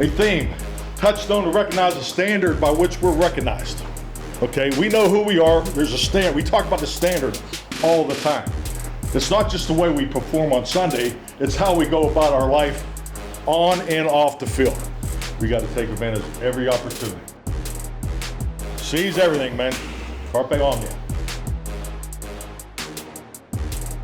a theme, touchstone to recognize a standard by which we're recognized. Okay, we know who we are. There's a standard. We talk about the standard all the time. It's not just the way we perform on Sunday, it's how we go about our life on and off the field. We got to take advantage of every opportunity. Seize everything, man. Carpe Omnia.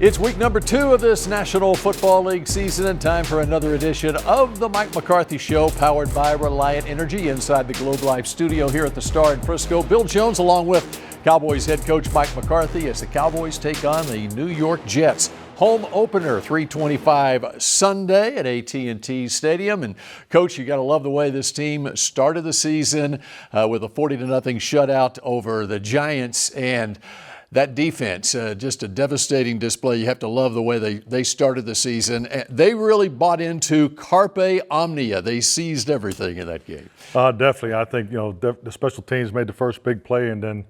It's week number 2 of this National Football League season and time for another edition of the Mike McCarthy Show, powered by Reliant Energy inside the Globe Life studio here at the Star in Frisco. Bill Jones along with Cowboys head coach Mike McCarthy as the Cowboys take on the New York Jets. Home opener, 3:25 Sunday at AT&T Stadium. And, Coach, you got to love the way this team started the season with a 40-0 shutout over the Giants. And that defense, just a devastating display. You have to love the way they started the season. They really bought into Carpe Omnia. They seized everything in that game. Definitely. I think, the special teams made the first big play, and then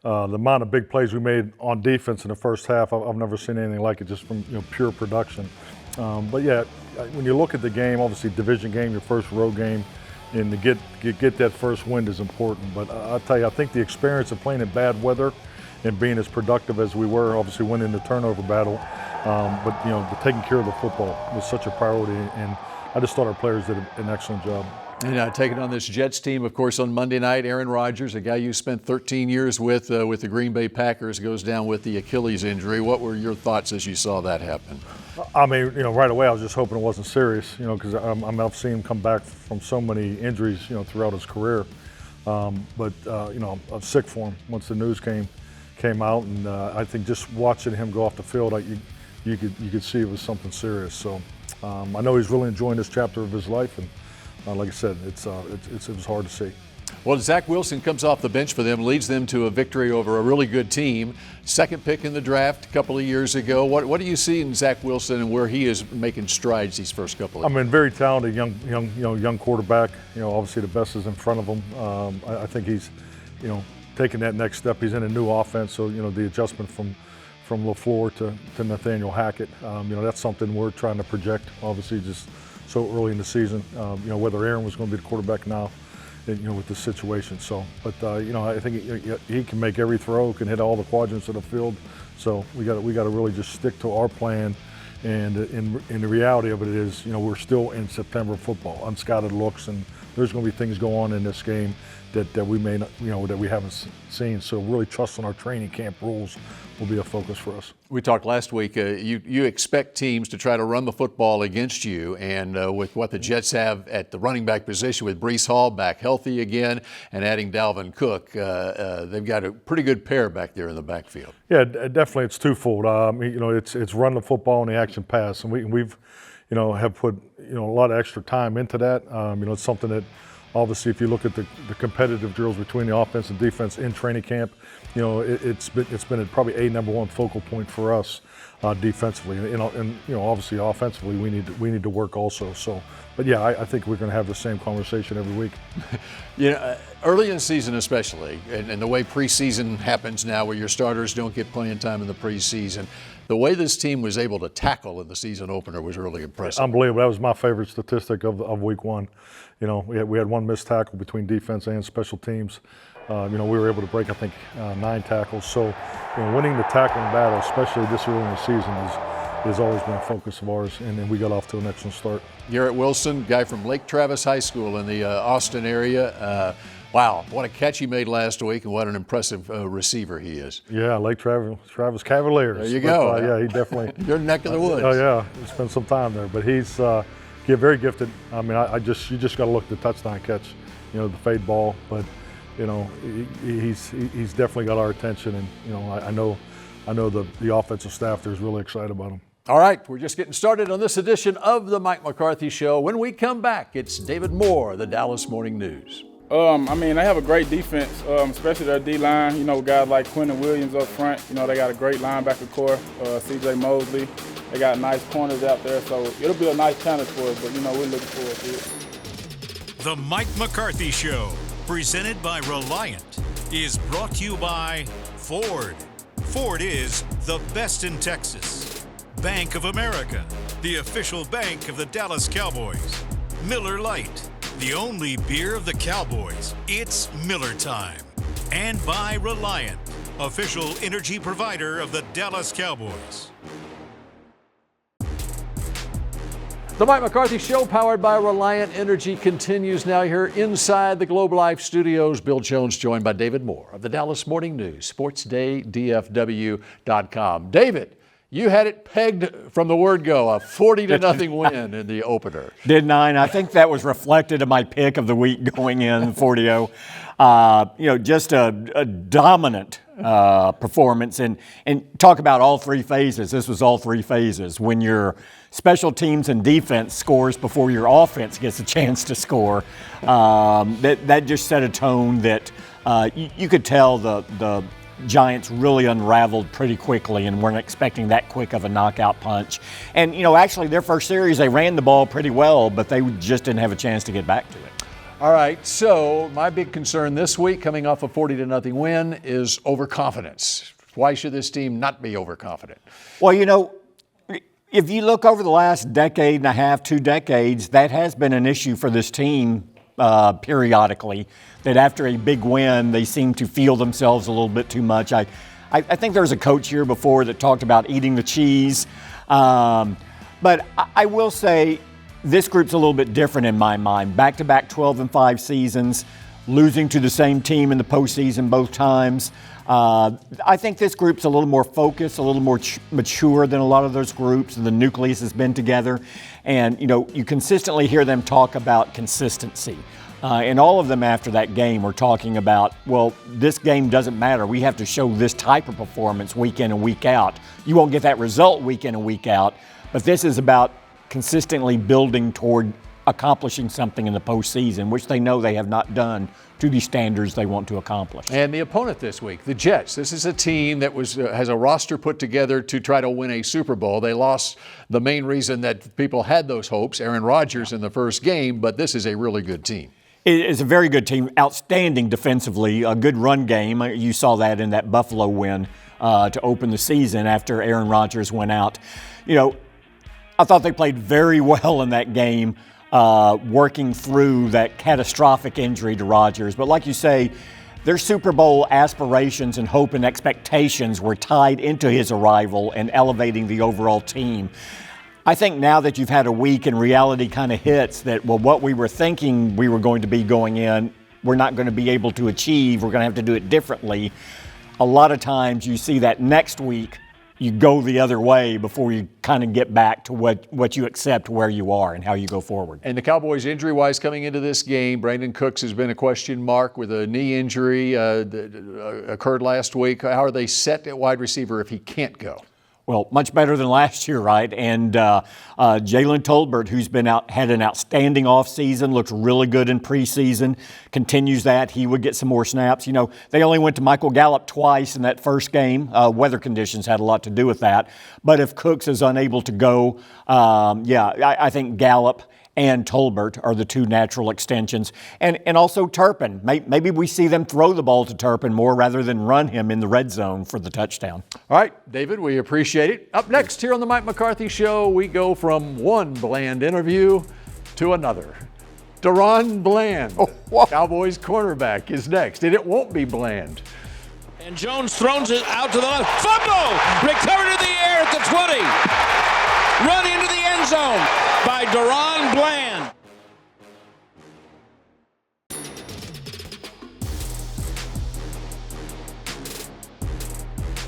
the amount of big plays we made on defense in the first half, I've never seen anything like it, just from pure production. But yeah, when you look at the game, obviously division game, your first road game, and to get that first win is important. But I'll tell you, I think the experience of playing in bad weather and being as productive as we were, obviously winning the turnover battle, but the taking care of the football was such a priority, and I just thought our players did an excellent job. And taking on this Jets team, of course, on Monday night, Aaron Rodgers, a guy you spent 13 years with the Green Bay Packers, goes down with the Achilles injury. What were your thoughts as you saw that happen? I mean, right away I was just hoping it wasn't serious, because I've seen him come back from so many injuries, throughout his career. But I'm sick for him once the news came out, and I think just watching him go off the field, you could see it was something serious. So I know he's really enjoying this chapter of his life, and like I said, it was hard to see. Well, Zach Wilson comes off the bench for them, leads them to a victory over a really good team. Second pick in the draft a couple of years ago. What do you see in Zach Wilson and where he is making strides these first couple of years? Very talented young quarterback. Obviously the best is in front of him. I think he's, taking that next step. He's in a new offense, so the adjustment from LaFleur to Nathaniel Hackett, that's something we're trying to project. Obviously, just so early in the season, whether Aaron was going to be the quarterback now, with the situation. So, but I think he can make every throw, can hit all the quadrants of the field. So we got to really just stick to our plan. And in the reality of it is, we're still in September football, unscouted looks, and there's going to be things go on in this game that we may not, that we haven't seen. So really trusting our training camp rules will be a focus for us. We talked last week, you expect teams to try to run the football against you, and with what the Jets have at the running back position with Breece Hall back healthy again and adding Dalvin Cook, they've got a pretty good pair back there in the backfield. Yeah, definitely it's twofold. It's run the football and the action pass, and we've have put a lot of extra time into that. It's something that obviously, if you look at the competitive drills between the offense and defense in training camp, it's been probably a number one focal point for us defensively, and obviously offensively we need to work also. So, but yeah, I think we're going to have the same conversation every week. Early in the season especially, and the way preseason happens now, where your starters don't get playing time in the preseason, the way this team was able to tackle in the season opener was really impressive. Unbelievable. That was my favorite statistic of week one. We had one missed tackle between defense and special teams. We were able to break, I think, 9 tackles. So, winning the tackling battle, especially this early in the season, has always been a focus of ours, and we got off to an excellent start. Garrett Wilson, guy from Lake Travis High School in the Austin area. Wow, what a catch he made last week, and what an impressive receiver he is. Yeah, Lake Travis Cavaliers. There you go. Yeah, he definitely. Your neck of the woods. Oh yeah, he spent some time there, but he's very gifted. I mean, you just got to look at the touchdown catch, the fade ball, but he's definitely got our attention, and I know the offensive staff there is really excited about him. All right, we're just getting started on this edition of the Mike McCarthy Show. When we come back, it's David Moore, the Dallas Morning News. They have a great defense, especially their D-line. Guys like Quentin Williams up front. They got a great linebacker core, C.J. Mosley. They got nice corners out there, so it'll be a nice challenge for us, but, we're looking forward to it. The Mike McCarthy Show, presented by Reliant, is brought to you by Ford. Ford is the best in Texas. Bank of America, the official bank of the Dallas Cowboys. Miller Lite, the only beer of the Cowboys. It's Miller time. And by Reliant, official energy provider of the Dallas Cowboys. The Mike McCarthy Show, powered by Reliant Energy, continues now here inside the Globe Life studios. Bill Jones joined by David Moore of the Dallas Morning News, SportsDayDFW.com. David, you had it pegged from the word go, a 40-0 win in the opener. Didn't I? And I think that was reflected in my pick of the week going in, 40-0. Just a dominant performance. And talk about all three phases. This was all three phases. When your special teams and defense scores before your offense gets a chance to score, that just set a tone that you could tell the Giants really unraveled pretty quickly and weren't expecting that quick of a knockout punch. And, actually their first series, they ran the ball pretty well, but they just didn't have a chance to get back to it. All right, so my big concern this week, coming off a 40-0 win, is overconfidence. Why should this team not be overconfident? Well, if you look over the last decade and a half, 2 decades, that has been an issue for this team periodically, that after a big win, they seem to feel themselves a little bit too much. I think there was a coach here before that talked about eating the cheese. But I will say this group's a little bit different in my mind. Back-to-back 12-5 seasons, losing to the same team in the postseason both times. I think this group's a little more focused, a little more mature than a lot of those groups. The nucleus has been together. And, you consistently hear them talk about consistency. And all of them after that game were talking about, well, this game doesn't matter. We have to show this type of performance week in and week out. You won't get that result week in and week out, but this is about consistently building toward accomplishing something in the postseason, which they know they have not done to the standards they want to accomplish. And the opponent this week, the Jets. This is a team that has a roster put together to try to win a Super Bowl. They lost the main reason that people had those hopes, Aaron Rodgers in the first game, but this is a really good team. It is a very good team, outstanding defensively, a good run game. You saw that in that Buffalo win to open the season after Aaron Rodgers went out. I thought they played very well in that game, working through that catastrophic injury to Rodgers. But like you say, their Super Bowl aspirations and hope and expectations were tied into his arrival and elevating the overall team. I think now that you've had a week and reality kind of hits that, well, what we were thinking we were going to be going in, we're not going to be able to achieve. We're going to have to do it differently. A lot of times you see that next week you go the other way before you kind of get back to what you accept where you are and how you go forward. And the Cowboys injury-wise coming into this game, Brandon Cooks has been a question mark with a knee injury that occurred last week. How are they set at wide receiver if he can't go? Well, much better than last year, right? And Jalen Tolbert, who's had an outstanding offseason, looks really good in preseason, continues that. He would get some more snaps. They only went to Michael Gallup twice in that first game. Weather conditions had a lot to do with that. But if Cooks is unable to go, I think Gallup and Tolbert are the two natural extensions. And also Turpin. Maybe we see them throw the ball to Turpin more rather than run him in the red zone for the touchdown. All right, David, we appreciate it. Up next here on the Mike McCarthy Show, we go from one Bland interview to another. Daron Bland, Cowboys cornerback, is next, and it won't be Bland. And Jones throws it out to the left. Fumble! Recovered in the air at the 20. Run into the end zone by Daron Bland.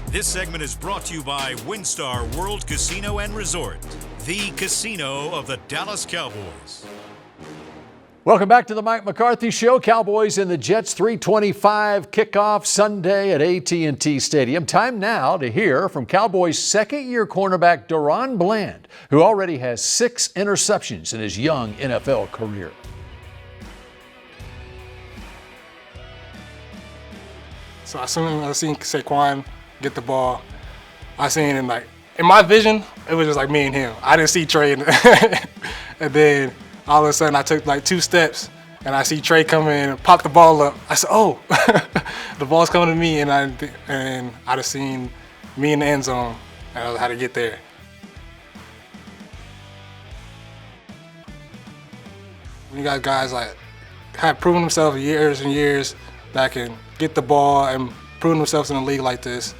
This segment is brought to you by WinStar World Casino and Resort, the casino of the Dallas Cowboys. Welcome back to the Mike McCarthy Show. Cowboys and the Jets, 3:25 kickoff Sunday at AT&T Stadium. Time now to hear from Cowboys second-year cornerback Daron Bland, who already has 6 interceptions in his young NFL career. So as soon as I seen Saquon get the ball, I seen him in my vision, it was just like me and him. I didn't see Trey. And then all of a sudden I took 2 steps and I see Trey come in and pop the ball up. I said, oh, the ball's coming to me, and I'd have seen me in the end zone and I had to get there. When you got guys like have proven themselves years and years that can get the ball and prove themselves in a league like this.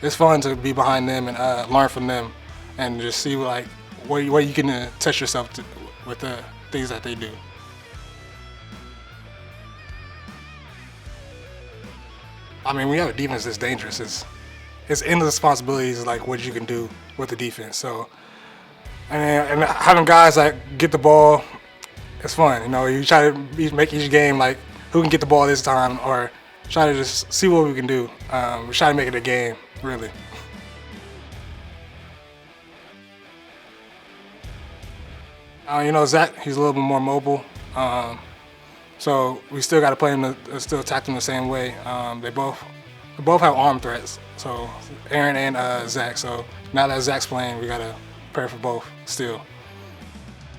It's fun to be behind them and learn from them and just see like where you can test yourself with the things that they do. I mean, when you have a defense that's dangerous, it's endless responsibilities like what you can do with the defense. So, and having guys that get the ball, it's fun. You know, you try to make each game like who can get the ball this time, or try to just see what we can do. We try to make it a game, really. You know, Zach, he's a little bit more mobile. So we still got to play him to still attack them the same way. They both have arm threats. So Aaron and Zach. So now that Zach's playing, we got to prepare for both still.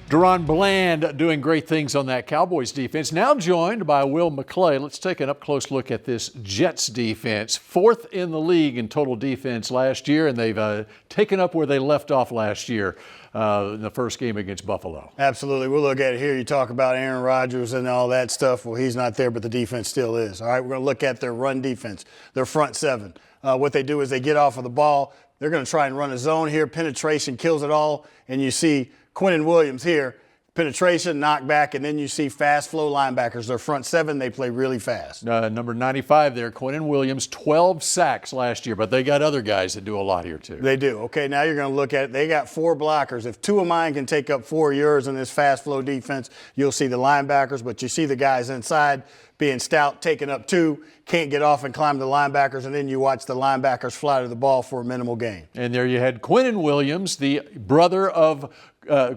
Daron Bland doing great things on that Cowboys defense. Now joined by Will McClay. Let's take an up-close look at this Jets defense. 4th in the league in total defense last year, and they've taken up where they left off last year in the first game against Buffalo. Absolutely. We'll look at it here. You talk about Aaron Rodgers and all that stuff. Well, he's not there, but the defense still is. All right, we're going to look at their run defense, their front seven. What they do is they get off of the ball. They're going to try and run a zone here. Penetration kills it all, and you see Quinnen Williams here, penetration, knockback, and then you see fast flow linebackers. Their front seven, they play really fast. Number 95 there, Quinnen Williams, 12 sacks last year, but they got other guys that do a lot here too. They do. Okay, now you're going to look at it. They got 4 blockers. If 2 of mine can take up 4 of yours in this fast flow defense, you'll see the linebackers, but you see the guys inside being stout, taking up 2, can't get off and climb the linebackers, and then you watch the linebackers fly to the ball for a minimal gain. And there you had Quinnen Williams, the brother of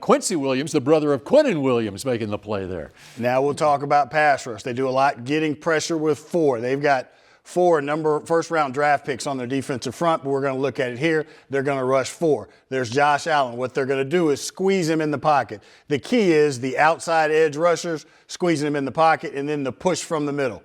Quincy Williams, the brother of Quinnen Williams, making the play there. Now we'll talk about pass rush. They do a lot getting pressure with 4. They've got 4 first-round draft picks on their defensive front, but we're going to look at it here. They're going to rush 4. There's Josh Allen. What they're going to do is squeeze him in the pocket. The key is the outside edge rushers, squeezing him in the pocket, and then the push from the middle.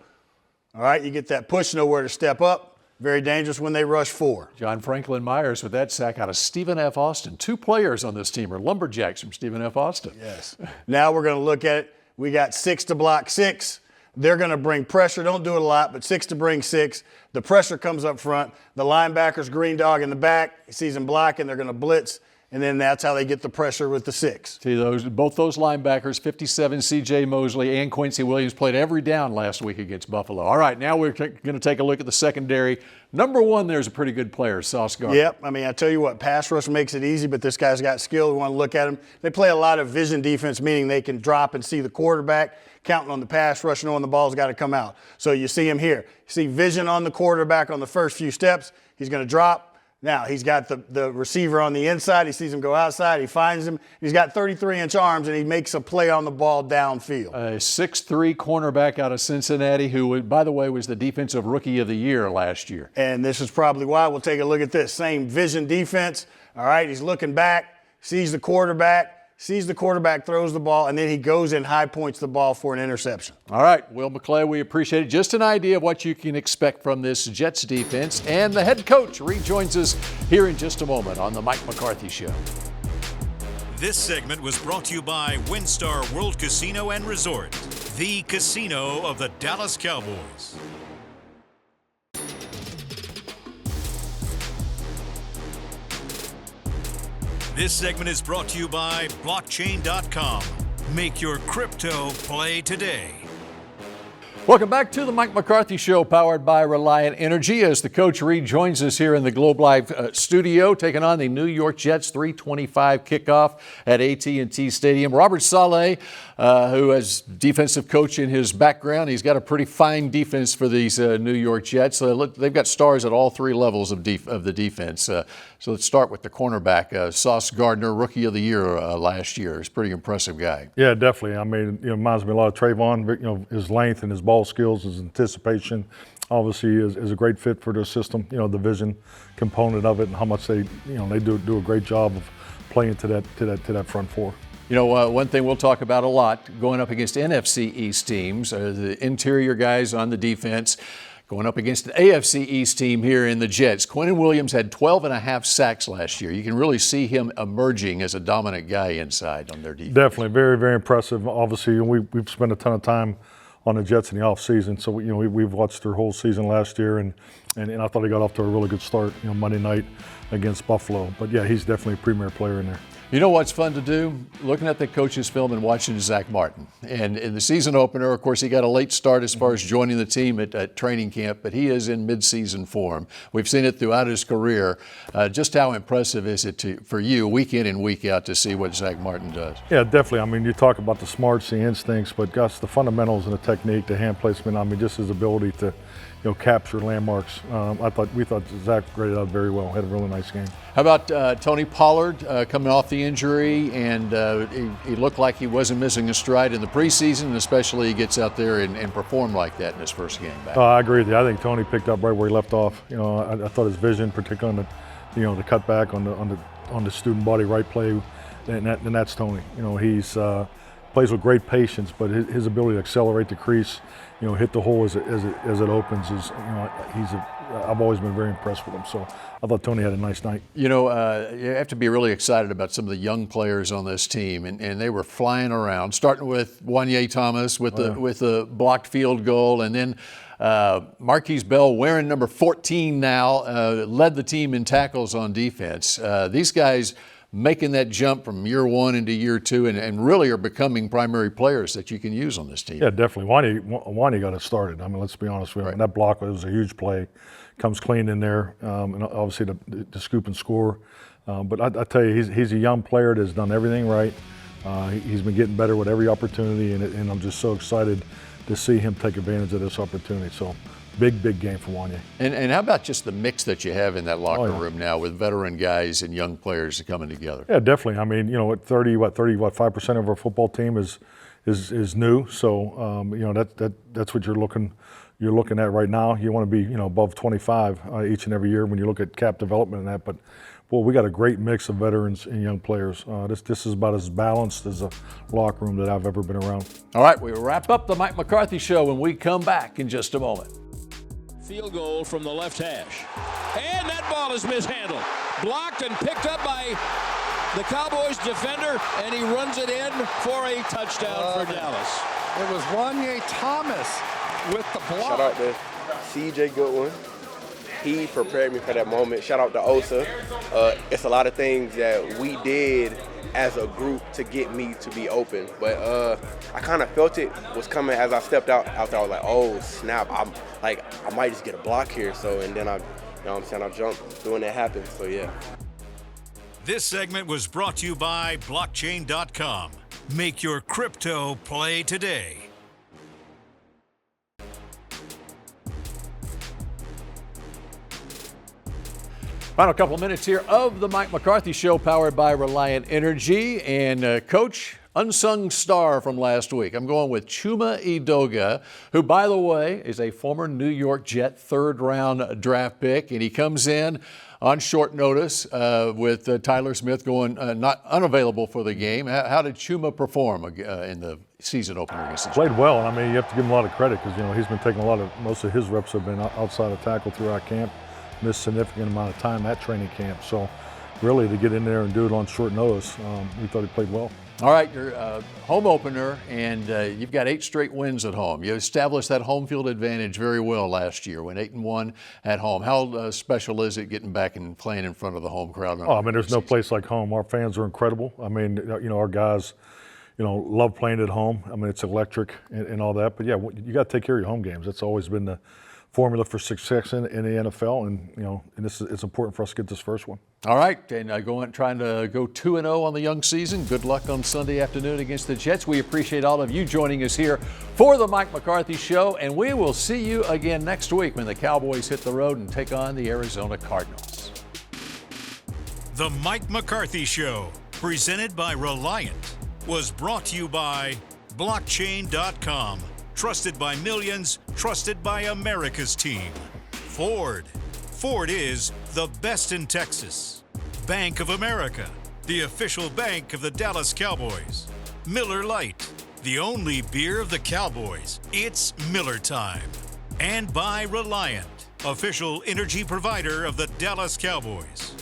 All right, you get that push, nowhere to step up. Very dangerous when they rush 4. John Franklin Myers with that sack out of Stephen F. Austin. 2 players on this team are lumberjacks from Stephen F. Austin. Yes. Now we're going to look at it. We got 6 to block 6. They're going to bring pressure. Don't do it a lot, but 6 to bring 6. The pressure comes up front. The linebacker's green dog in the back. He sees him blocking. They're going to blitz. And then that's how they get the pressure with the 6. See, both those linebackers, 57, C.J. Mosley and Quincy Williams, played every down last week against Buffalo. All right, now we're going to take a look at the secondary. Number 1, there's a pretty good player, Sauce Gardner. Yep. I mean, I tell you what, pass rush makes it easy, but this guy's got skill. We want to look at him. They play a lot of vision defense, meaning they can drop and see the quarterback, counting on the pass rush, knowing the ball's got to come out. So you see him here. You see vision on the quarterback on the first few steps. He's going to drop. Now, he's got the receiver on the inside. He sees him go outside. He finds him. He's got 33-inch arms, and he makes a play on the ball downfield. A 6'3" cornerback out of Cincinnati who, by the way, was the Defensive Rookie of the Year last year. And this is probably why. We'll take a look at this. Same vision defense. All right, he's looking back, sees the quarterback, throws the ball, and then he goes and high points the ball for an interception. All right, Will McClay, we appreciate it. Just an idea of what you can expect from this Jets defense. And the head coach rejoins us here in just a moment on the Mike McCarthy Show. This segment was brought to you by WinStar World Casino and Resort, the casino of the Dallas Cowboys. This segment is brought to you by Blockchain.com. Make your crypto play today. Welcome back to the Mike McCarthy Show, powered by Reliant Energy, as the coach rejoins us here in the Globe Live studio, taking on the New York Jets 3:25 kickoff at AT&T Stadium. Robert Saleh, who has defensive coach in his background, he's got a pretty fine defense for these New York Jets. They've got stars at all 3 levels of the defense. So let's start with the cornerback, Sauce Gardner, Rookie of the Year last year. He's a pretty impressive guy. Yeah, definitely. I mean, reminds me a lot of Trayvon. His length and his ball skills, his anticipation, obviously is a great fit for their system. The vision component of it and how much they do a great job of playing to that front 4. One thing we'll talk about a lot going up against NFC East teams, the interior guys on the defense. Going up against an AFC East team here in the Jets. Quinnen Williams had 12.5 sacks last year. You can really see him emerging as a dominant guy inside on their defense. Definitely, very, very impressive. Obviously, we've spent a ton of time on the Jets in the offseason. So we've watched their whole season last year, and I thought he got off to a really good start, Monday night against Buffalo. But yeah, he's definitely a premier player in there. You know what's fun to do? Looking at the coach's film and watching Zach Martin. And in the season opener, of course, he got a late start as far as joining the team at training camp, but he is in midseason form. We've seen it throughout his career. Just how impressive is it for you, week in and week out, to see what Zach Martin does? Yeah, definitely. I mean, you talk about the smarts, the instincts, but Gus, the fundamentals and the technique, the hand placement, I mean, just his ability to capture landmarks. We thought Zach graded out very well. Had a really nice game. How about Tony Pollard coming off the injury, and he looked like he wasn't missing a stride in the preseason, and especially he gets out there and performed like that in his first game back. I agree with you. I think Tony picked up right where he left off. I thought his vision, particularly on the cutback on the student body right play, and that's Tony. He's plays with great patience, but his ability to accelerate the crease, hit the hole as it opens is, I've always been very impressed with him. So I thought Tony had a nice night. You have to be really excited about some of the young players on this team, and they were flying around, starting with Wanye Thomas with the blocked field goal, and then Marquise Bell, wearing number 14 now, led the team in tackles on defense. These guys making that jump from year one into year two, and really are becoming primary players that you can use on this team. Yeah, definitely. Wanye got it started. I mean, let's be honest with you. Right. That block was a huge play. Comes clean in there, and obviously the scoop and score. But I tell you, he's a young player that's done everything right. He's been getting better with every opportunity, and I'm just so excited to see him take advantage of this opportunity. So big game for Wanye. And how about just the mix that you have in that locker room now with veteran guys and young players coming together? Yeah, definitely. I mean, at 5% of our football team is new. So that's what you're looking at right now. You want to be above 25 each and every year when you look at cap development and that. But boy, we got a great mix of veterans and young players. This is about as balanced as a locker room that I've ever been around. All right, we wrap up the Mike McCarthy Show when we come back in just a moment. Field goal from the left hash. And that ball is mishandled. Blocked and picked up by the Cowboys defender, and he runs it in for a touchdown for Dallas. It was Wanye Thomas with the block. Shout out to CJ Goodwin. He prepared me for that moment. Shout out to Osa. It's a lot of things that we did as a group to get me to be open. But I kind of felt it was coming as I stepped out there. I was like, oh, snap. I might just get a block here. So, and then I jumped when that happened. So, yeah. This segment was brought to you by blockchain.com. Make your crypto play today. Final couple of minutes here of the Mike McCarthy Show, powered by Reliant Energy. And Coach, unsung star from last week, I'm going with Chuma Edoga, who, by the way, is a former New York Jet third-round draft pick. And he comes in on short notice with Tyler Smith going not unavailable for the game. How did Chuma perform in the season opener against the Jets? Played well. I mean, you have to give him a lot of credit because, he's been taking most of his reps have been outside of tackle throughout camp. Missed a significant amount of time at training camp. So really to get in there and do it on short notice, we thought he played well. All right, your home opener, and you've got 8 straight wins at home. You established that home field advantage very well last year, went 8-1 at home. How special is it getting back and playing in front of the home crowd? There's no place like home. Our fans are incredible. I mean, our guys, love playing at home. I mean, it's electric and all that. But yeah, you got to take care of your home games. That's always been the formula for success in the NFL, and it's important for us to get this first one. All right, and trying to go 2-0 on the young season. Good luck on Sunday afternoon against the Jets. We appreciate all of you joining us here for the Mike McCarthy Show, and we will see you again next week when the Cowboys hit the road and take on the Arizona Cardinals. The Mike McCarthy Show, presented by Reliant, was brought to you by blockchain.com. Trusted by millions, trusted by America's team. Ford. Ford is the best in Texas. Bank of America, the official bank of the Dallas Cowboys. Miller Lite, the only beer of the Cowboys. It's Miller time. And by Reliant, official energy provider of the Dallas Cowboys.